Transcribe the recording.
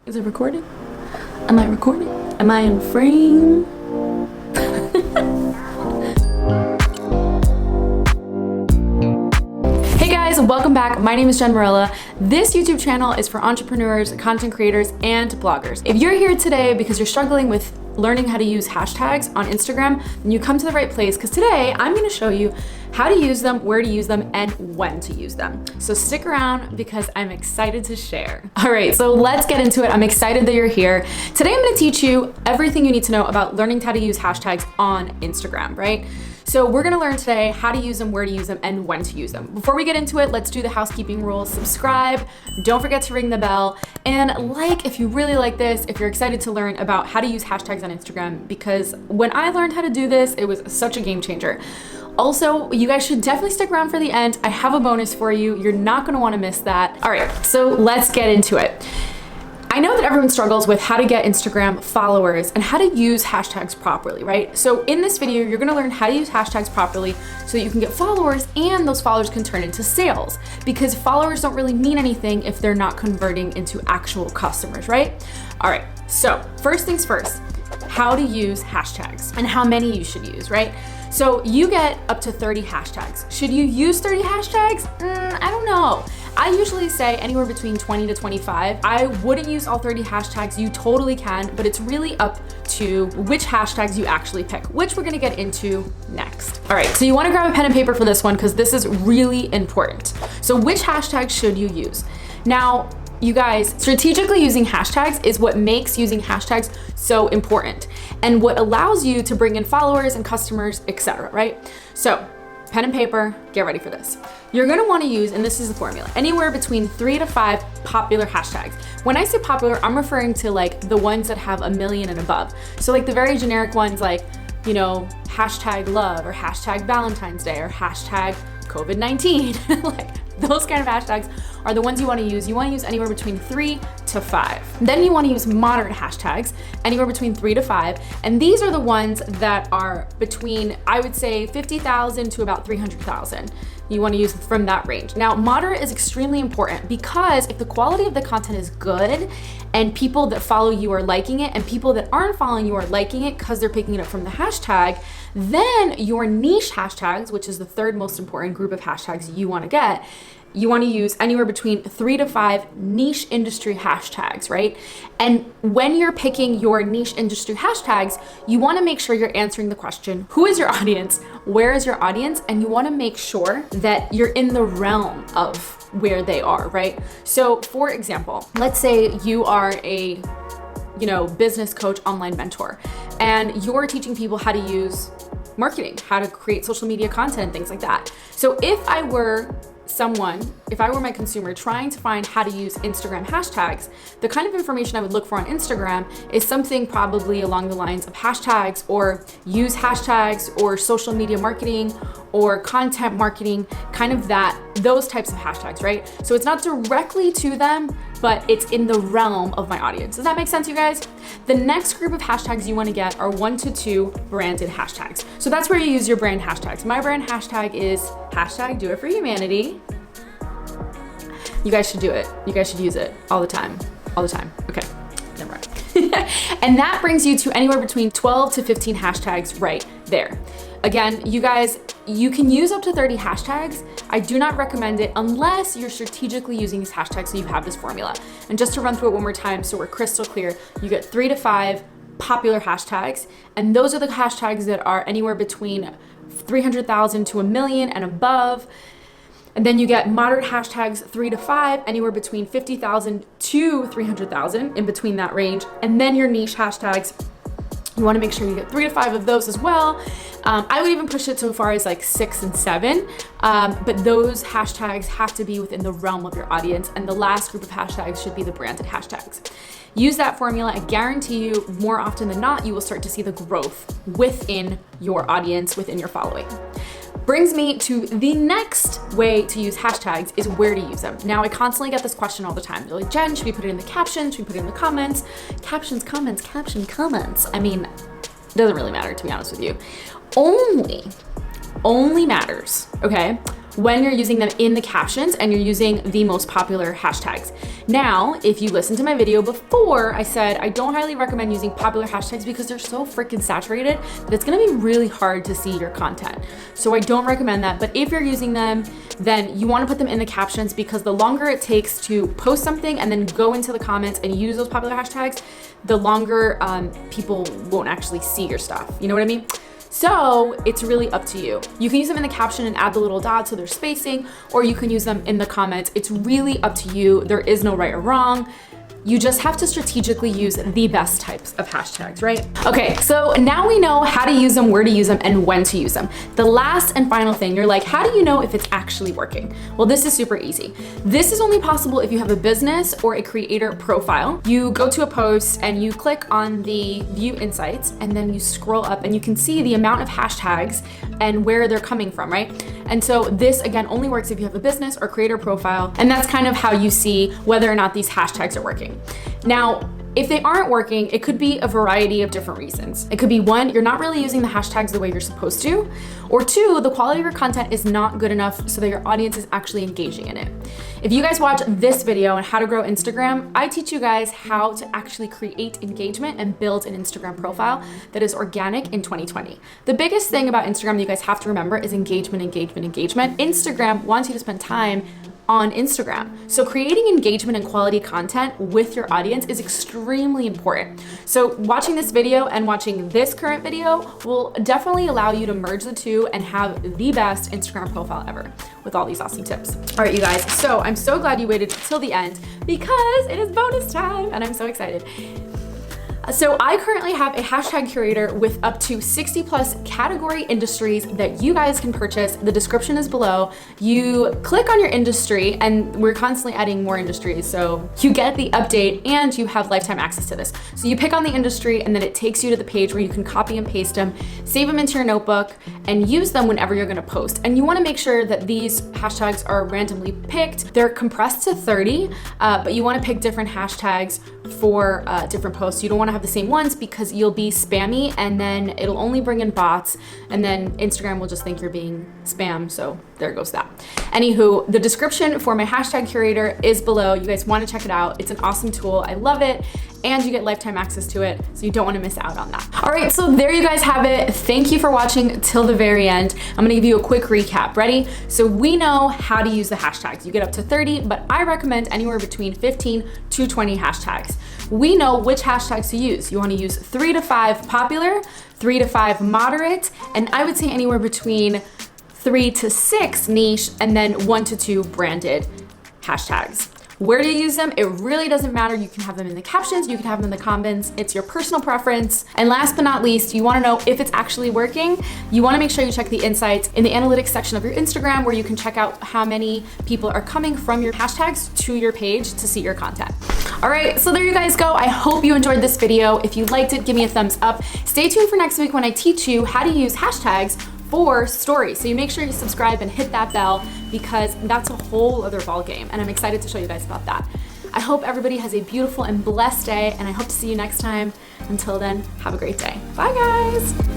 Is it recording? Am I recording? Am I in frame? Hey guys, welcome back. My name is Jen Marilla. This YouTube channel is for entrepreneurs, content creators, and bloggers. If you're here today because you're struggling with learning how to use hashtags on Instagram, then you come to the right place, because today I'm gonna show you how to use them, where to use them, and when to use them. So stick around because I'm excited to share. All right, so let's get into it. I'm excited that you're here. Today I'm gonna teach you everything you need to know about learning how to use hashtags on Instagram, right? So we're gonna learn today how to use them, where to use them, and when to use them. Before we get into it, let's do the housekeeping rules. Subscribe, don't forget to ring the bell, and like if you really like this, if you're excited to learn about how to use hashtags on Instagram, because when I learned how to do this, it was such a game changer. Also, you guys should definitely stick around for the end. I have a bonus for you. You're not gonna wanna miss that. All right, so let's get into it. I know that everyone struggles with how to get Instagram followers and how to use hashtags properly, right? So in this video, you're gonna learn how to use hashtags properly so that you can get followers, and those followers can turn into sales, because followers don't really mean anything if they're not converting into actual customers, right? All right, so first things first, how to use hashtags and how many you should use, right? So you get up to 30 hashtags. Should you use 30 hashtags? I don't know. I usually say anywhere between 20 to 25. I wouldn't use all 30 hashtags. You totally can, but it's really up to which hashtags you actually pick, which we're gonna get into next. All right, so you wanna grab a pen and paper for this one because this is really important. So which hashtags should you use? Now, you guys, strategically using hashtags is what makes using hashtags so important and what allows you to bring in followers and customers, etc., right? So pen and paper, get ready for this. You're gonna wanna use, and this is the formula, anywhere between 3 to 5 popular hashtags. When I say popular, I'm referring to like the ones that have 1 million and above. So like the very generic ones like, you know, hashtag love or hashtag Valentine's Day or hashtag COVID-19, like those kind of hashtags are the ones you wanna use. You wanna use anywhere between 3 to 5. Then you wanna use moderate hashtags, anywhere between 3 to 5. And these are the ones that are between, I would say, 50,000 to about 300,000. You wanna use from that range. Now, moderate is extremely important because if the quality of the content is good and people that follow you are liking it and people that aren't following you are liking it because they're picking it up from the hashtag, then your niche hashtags, which is the third most important group of hashtags you wanna get, you wanna use anywhere between 3 to 5 niche industry hashtags, right? And when you're picking your niche industry hashtags, you wanna make sure you're answering the question, who is your audience? Where is your audience? And you wanna make sure that you're in the realm of where they are, right? So for example, let's say you are a business coach, online mentor, and you're teaching people how to use marketing, how to create social media content and things like that. So if I were my consumer trying to find how to use Instagram hashtags, the kind of information I would look for on Instagram is something probably along the lines of hashtags or use hashtags or social media marketing or content marketing, kind of those types of hashtags, right? So it's not directly to them, but it's in the realm of my audience. Does that make sense, you guys? The next group of hashtags you wanna get are 1 to 2 branded hashtags. So that's where you use your brand hashtags. My brand hashtag is hashtag Do It For Humanity. You guys should do it. You guys should use it all the time. Okay, never mind. And that brings you to anywhere between 12 to 15 hashtags right there. Again, you guys, you can use up to 30 hashtags. I do not recommend it unless you're strategically using these hashtags so you have this formula. And just to run through it one more time so we're crystal clear, you get 3 to 5 popular hashtags, and those are the hashtags that are anywhere between 300,000 to 1 million and above. And then you get moderate hashtags 3 to 5, anywhere between 50,000 to 300,000, in between that range. And then your niche hashtags, you wanna make sure you get 3 to 5 of those as well. I would even push it so far as like 6 and 7, but those hashtags have to be within the realm of your audience. And the last group of hashtags should be the branded hashtags. Use that formula. I guarantee you more often than not, you will start to see the growth within your audience, within your following. Brings me to the next way to use hashtags is where to use them. Now, I constantly get this question all the time. They're like, Jen, should we put it in the captions? Should we put it in the comments? Captions, comments, caption, comments. I mean, it doesn't really matter, to be honest with you. Only matters, okay, when you're using them in the captions and you're using the most popular hashtags. Now, if you listened to my video before, I said I don't highly recommend using popular hashtags because they're so freaking saturated that it's gonna be really hard to see your content. So I don't recommend that, but if you're using them, then you wanna put them in the captions because the longer it takes to post something and then go into the comments and use those popular hashtags, the longer people won't actually see your stuff. You know what I mean? So it's really up to you. You can use them in the caption and add the little dots so there's spacing, or you can use them in the comments. It's really up to you. There is no right or wrong. You just have to strategically use the best types of hashtags, right? Okay, so now we know how to use them, where to use them, and when to use them. The last and final thing, you're like, how do you know if it's actually working? Well, this is super easy. This is only possible if you have a business or a creator profile. You go to a post and you click on the view insights, and then you scroll up and you can see the amount of hashtags and where they're coming from, right? And so this, again, only works if you have a business or creator profile, and that's kind of how you see whether or not these hashtags are working. Now, if they aren't working, it could be a variety of different reasons. It could be one, you're not really using the hashtags the way you're supposed to, or two, the quality of your content is not good enough so that your audience is actually engaging in it. If you guys watch this video on how to grow Instagram, I teach you guys how to actually create engagement and build an Instagram profile that is organic in 2020. The biggest thing about Instagram that you guys have to remember is engagement, engagement, engagement. Instagram wants you to spend time on Instagram. So creating engagement and quality content with your audience is extremely important. So watching this video and watching this current video will definitely allow you to merge the two and have the best Instagram profile ever with all these awesome tips. All right, you guys, so I'm so glad you waited till the end because it is bonus time and I'm so excited. So I currently have a hashtag curator with up to 60 plus category industries that you guys can purchase. The description is below. You click on your industry and we're constantly adding more industries. So you get the update and you have lifetime access to this. So you pick on the industry and then it takes you to the page where you can copy and paste them, save them into your notebook and use them whenever you're gonna post. And you wanna make sure that these hashtags are randomly picked. They're compressed to 30, but you wanna pick different hashtags for different posts. You don't wanna have the same ones because you'll be spammy and then it'll only bring in bots and then Instagram will just think you're being spam. So there goes that. Anywho, the description for my hashtag curator is below. You guys want to check it out. It's an awesome tool. I love it. And you get lifetime access to it. So you don't want to miss out on that. All right, so there you guys have it. Thank you for watching till the very end. I'm gonna give you a quick recap. Ready? So we know how to use the hashtags. You get up to 30, but I recommend anywhere between 15 to 20 hashtags. We know which hashtags to use. You want to use 3 to 5 popular, 3 to 5 moderate, and I would say anywhere between 3 to 6 niche, and then 1 to 2 branded hashtags. Where do you use them? It really doesn't matter. You can have them in the captions, you can have them in the comments. It's your personal preference. And last but not least, you wanna know if it's actually working. You wanna make sure you check the insights in the analytics section of your Instagram where you can check out how many people are coming from your hashtags to your page to see your content. All right, so there you guys go. I hope you enjoyed this video. If you liked it, give me a thumbs up. Stay tuned for next week when I teach you how to use hashtags for stories. So you make sure you subscribe and hit that bell because that's a whole other ball game and I'm excited to show you guys about that. I hope everybody has a beautiful and blessed day and I hope to see you next time. Until then, have a great day. Bye guys.